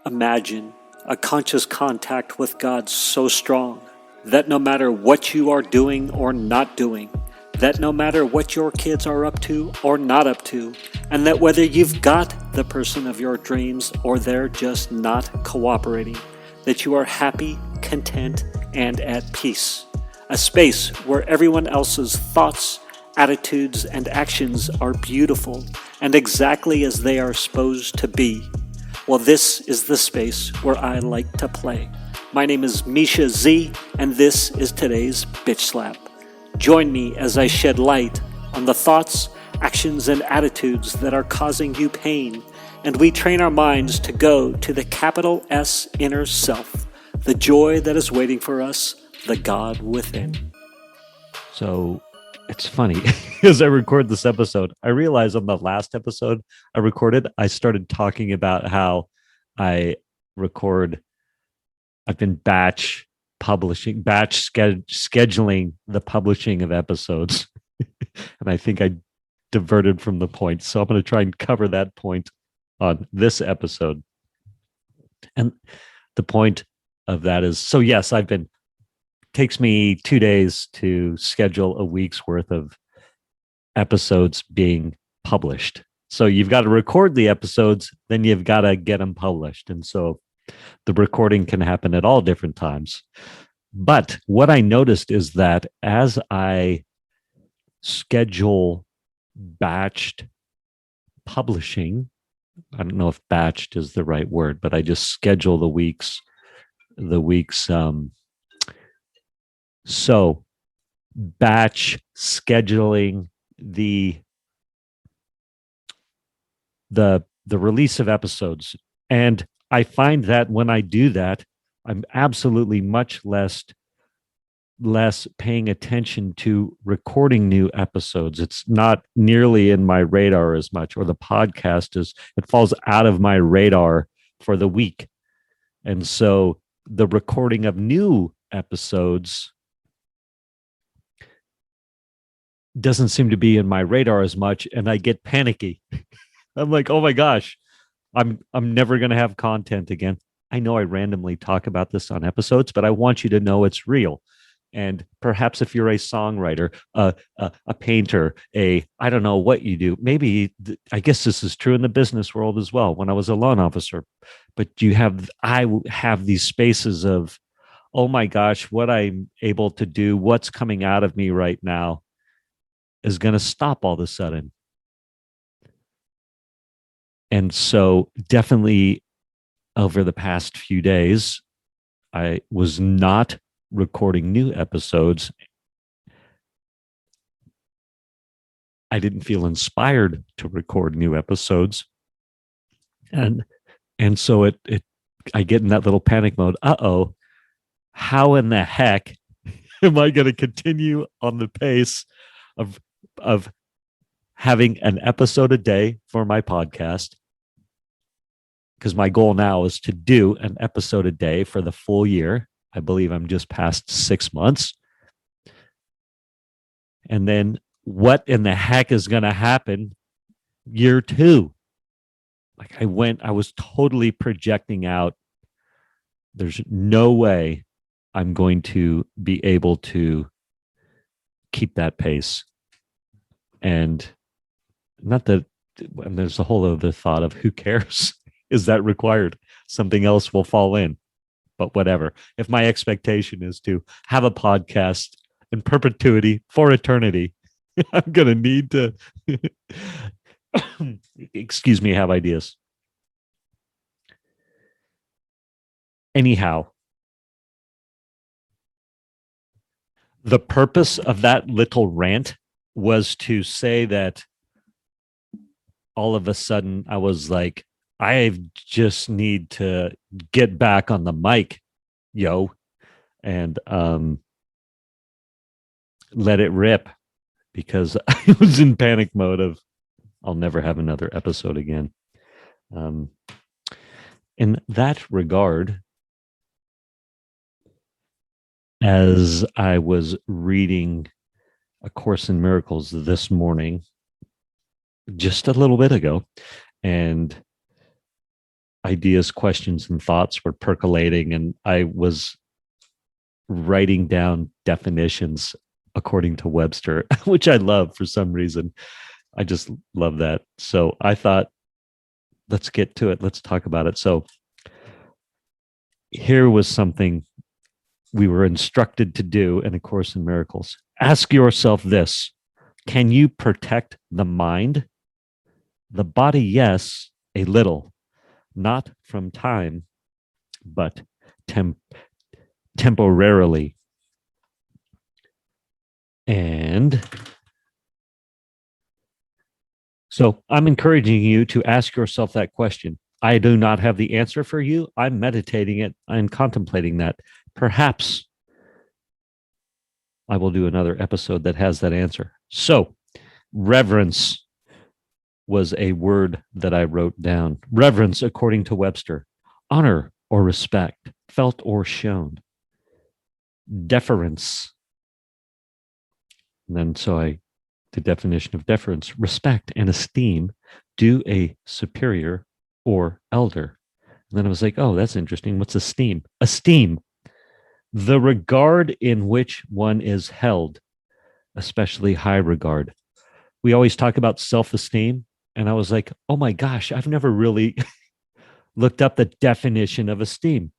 Imagine a conscious contact with God so strong that no matter what you are doing or not doing, that no matter what your kids are up to or not up to, and that whether you've got the person of your dreams or they're just not cooperating, that you are happy, content, and at peace. A space where everyone else's thoughts, attitudes, and actions are beautiful and exactly as they are supposed to be. Well, this is the space where I like to play. My name is Misha Z, and this is today's Bitch Slap. Join me as I shed light on the thoughts, actions, and attitudes that are causing you pain, and we train our minds to go to the capital S inner self, the joy that is waiting for us, the God within. So it's funny, as I record this episode, I realized on the last episode I recorded, I started talking about how I've been batch scheduling the publishing of episodes. And I think I diverted from the point. So I'm going to try and cover that point on this episode. And the point of that is, so yes, takes me 2 days to schedule a week's worth of episodes being published. So you've got to record the episodes, then you've got to get them published. And so the recording can happen at all different times. But what I noticed is that as I schedule batched publishing, I don't know if batched is the right word, but I just schedule the weeks. So batch scheduling the release of episodes. And I find that when I do that, I'm absolutely much less paying attention to recording new episodes. It's not nearly in my radar as much, or the podcast it falls out of my radar for the week. And so the recording of new episodes doesn't seem to be in my radar as much, and I get panicky. I'm like, oh my gosh, I'm never going to have content again. I know I randomly talk about this on episodes, but I want you to know it's real. And perhaps if you're a songwriter, a painter, I don't know what you do. Maybe, I guess this is true in the business world as well, when I was a loan officer. But I have these spaces of, oh my gosh, what I'm able to do, what's coming out of me right now is going to stop all of a sudden. And so definitely over the past few days, I was not recording new episodes. I didn't feel inspired to record new episodes. And so I get in that little panic mode. Uh-oh, how in the heck am I going to continue on the pace of having an episode a day for my podcast? Because my goal now is to do an episode a day for the full year. I believe I'm just past 6 months. And then what in the heck is going to happen year 2? Like I was totally projecting out. There's no way I'm going to be able to keep that pace. And not that, and there's a whole other thought of who cares? Is that required? Something else will fall in. But whatever. If my expectation is to have a podcast in perpetuity for eternity, I'm going to need to, excuse me, have ideas. Anyhow, the purpose of that little rant was to say that all of a sudden I was like, I just need to get back on the mic, and let it rip, because I was in panic mode of I'll never have another episode again. In that regard, as I was reading A Course in Miracles this morning, just a little bit ago, and ideas, questions, and thoughts were percolating, and I was writing down definitions according to Webster, which I love for some reason. I just love that. So I thought, let's get to it. Let's talk about it. So here was something we were instructed to do in A Course in Miracles. Ask yourself this: can you protect the mind? The body, yes, a little, not from time, but temporarily. And so I'm encouraging you to ask yourself that question. I do not have the answer for you. I'm meditating it. I'm contemplating that. Perhaps I will do another episode that has that answer. So, reverence was a word that I wrote down. Reverence, according to Webster, honor or respect, felt or shown. Deference. And then the definition of deference: respect and esteem due a superior or elder. And then I was like, oh, that's interesting. What's esteem? Esteem, the regard in which one is held, especially high regard. We always talk about self-esteem. And I was like, oh my gosh, I've never really looked up the definition of esteem.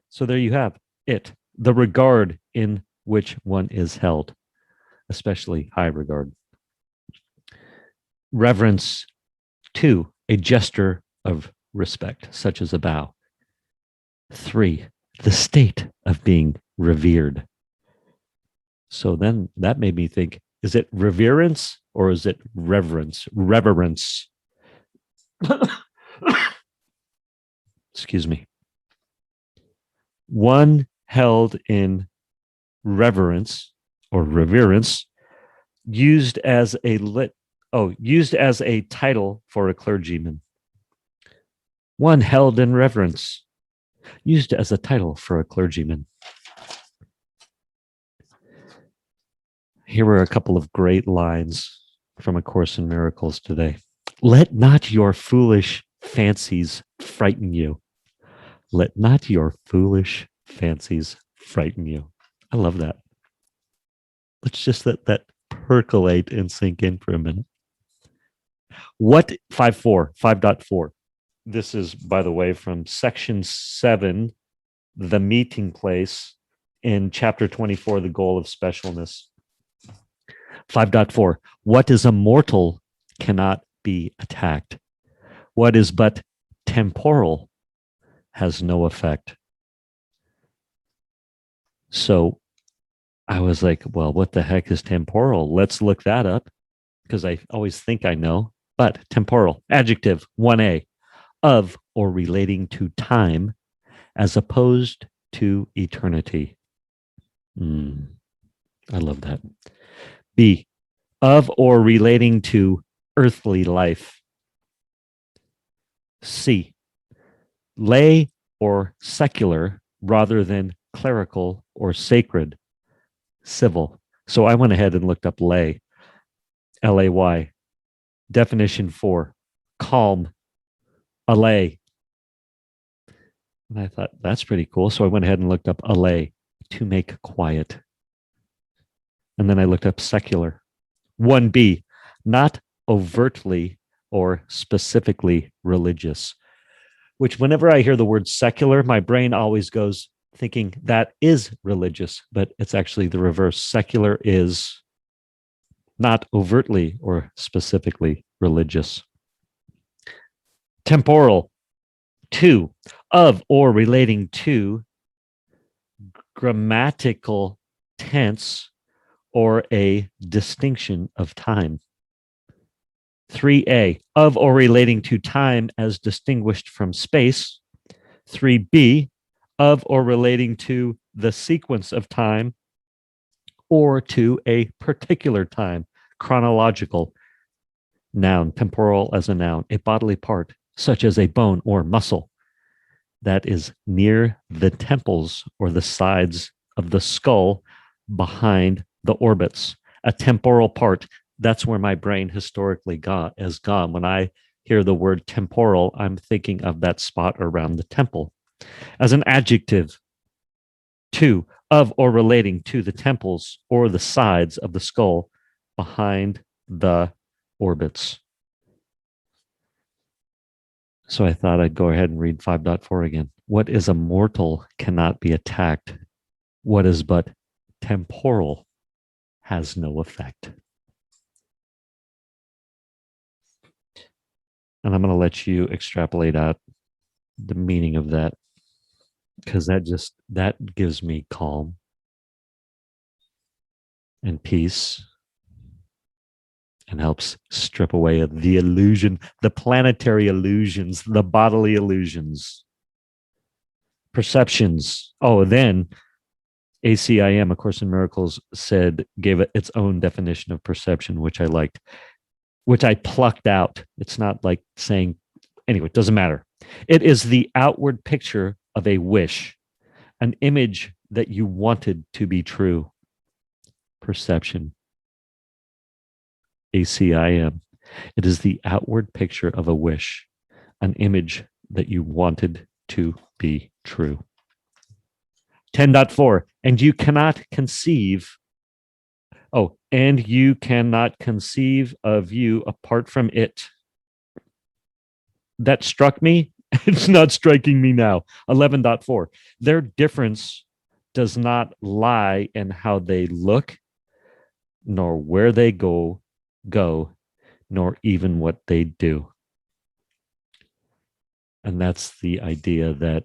So there you have it, the regard in which one is held, especially high regard. Reverence, 2, a gesture of respect, such as a bow. 3, the state of being revered. So then that made me think, is it reverence or is it reverence? Reverence. Excuse me. One held in reverence or reverence, used as a title for a clergyman. One held in reverence, used as a title for a clergyman. Here were a couple of great lines from A Course in Miracles today. Let not your foolish fancies frighten you. Let not your foolish fancies frighten you. I love that. Let's just let that percolate and sink in for a minute. What 5.4. This is, by the way, from section 7, the meeting place, in chapter 24, the goal of specialness. 5.4. What is immortal cannot be attacked. What is but temporal has no effect. So I was like, well, what the heck is temporal? Let's look that up, because I always think I know. But temporal, adjective, 1a, of or relating to time as opposed to eternity. I love that. B, of or relating to earthly life. C, lay or secular rather than clerical or sacred, civil. So I went ahead and looked up lay, L-A-Y. Definition 4, calm, allay. And I thought, that's pretty cool. So I went ahead and looked up allay, to make quiet. And then I looked up secular. 1b, not overtly or specifically religious, which whenever I hear the word secular, my brain always goes thinking that is religious, but it's actually the reverse. Secular is not overtly or specifically religious. Temporal, 2, of or relating to grammatical tense or a distinction of time. 3a, of or relating to time as distinguished from space. 3b, of or relating to the sequence of time or to a particular time, chronological. Noun, temporal as a noun, a bodily part, such as a bone or muscle that is near the temples or the sides of the skull behind the orbits. A temporal part, that's where my brain historically has gone. When I hear the word temporal, I'm thinking of that spot around the temple. As an adjective, to, of or relating to the temples or the sides of the skull behind the orbits. So I thought I'd go ahead and read 5.4 again. What is immortal cannot be attacked. What is but temporal has no effect. And I'm going to let you extrapolate out the meaning of that, because that gives me calm and peace and helps strip away the illusion, the planetary illusions, the bodily illusions, perceptions. Oh, then ACIM, A Course in Miracles, gave it its own definition of perception, which I liked, which I plucked out. It's not like saying, anyway, it doesn't matter. It is the outward picture of a wish, an image that you wanted to be true. Perception. ACIM. It is the outward picture of a wish, an image that you wanted to be true. 10.4. And you cannot conceive of you apart from it. That struck me. It's not striking me now. 11.4. Their difference does not lie in how they look, nor where they go, nor even what they do. And that's the idea that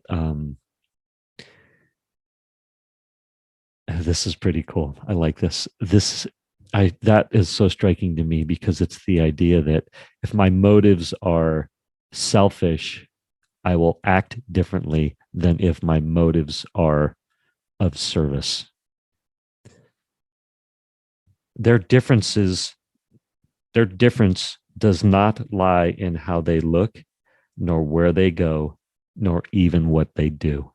this is pretty cool. I like this. That is so striking to me, because it's the idea that if my motives are selfish, I will act differently than if my motives are of service. Their difference does not lie in how they look, nor where they go, nor even what they do.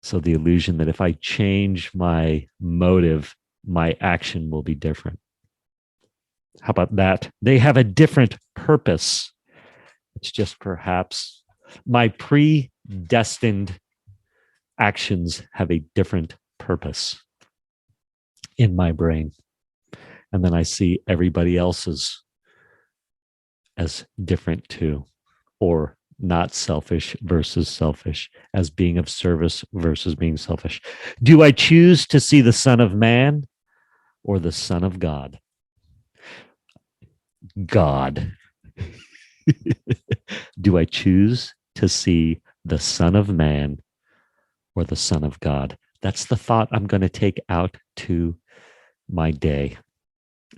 So the illusion that if I change my motive, my action will be different. How about that? They have a different purpose. It's just perhaps my predestined actions have a different purpose in my brain. And then I see everybody else's as different too, or not selfish versus selfish, as being of service versus being selfish. Do I choose to see the Son of Man or the Son of God? God. Do I choose to see the Son of Man or the Son of God? That's the thought I'm going to take out to my day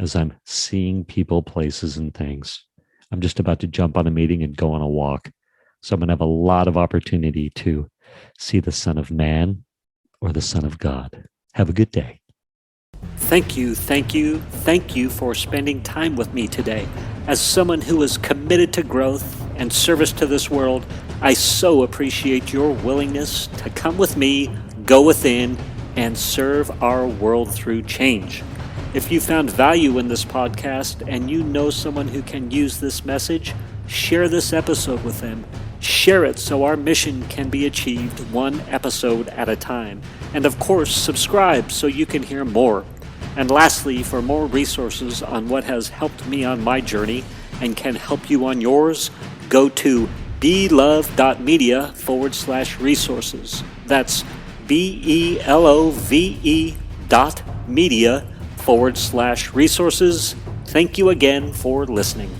as I'm seeing people, places, and things. I'm just about to jump on a meeting and go on a walk. So I'm going to have a lot of opportunity to see the Son of Man or the Son of God. Have a good day. Thank you for spending time with me today. As someone who is committed to growth and service to this world, I so appreciate your willingness to come with me, go within, and serve our world through change. If you found value in this podcast and you know someone who can use this message, share this episode with them. Share it so our mission can be achieved one episode at a time. And of course, subscribe so you can hear more. And lastly, for more resources on what has helped me on my journey and can help you on yours, go to belove.media/resources. That's BELOVE.media/resources. Thank you again for listening.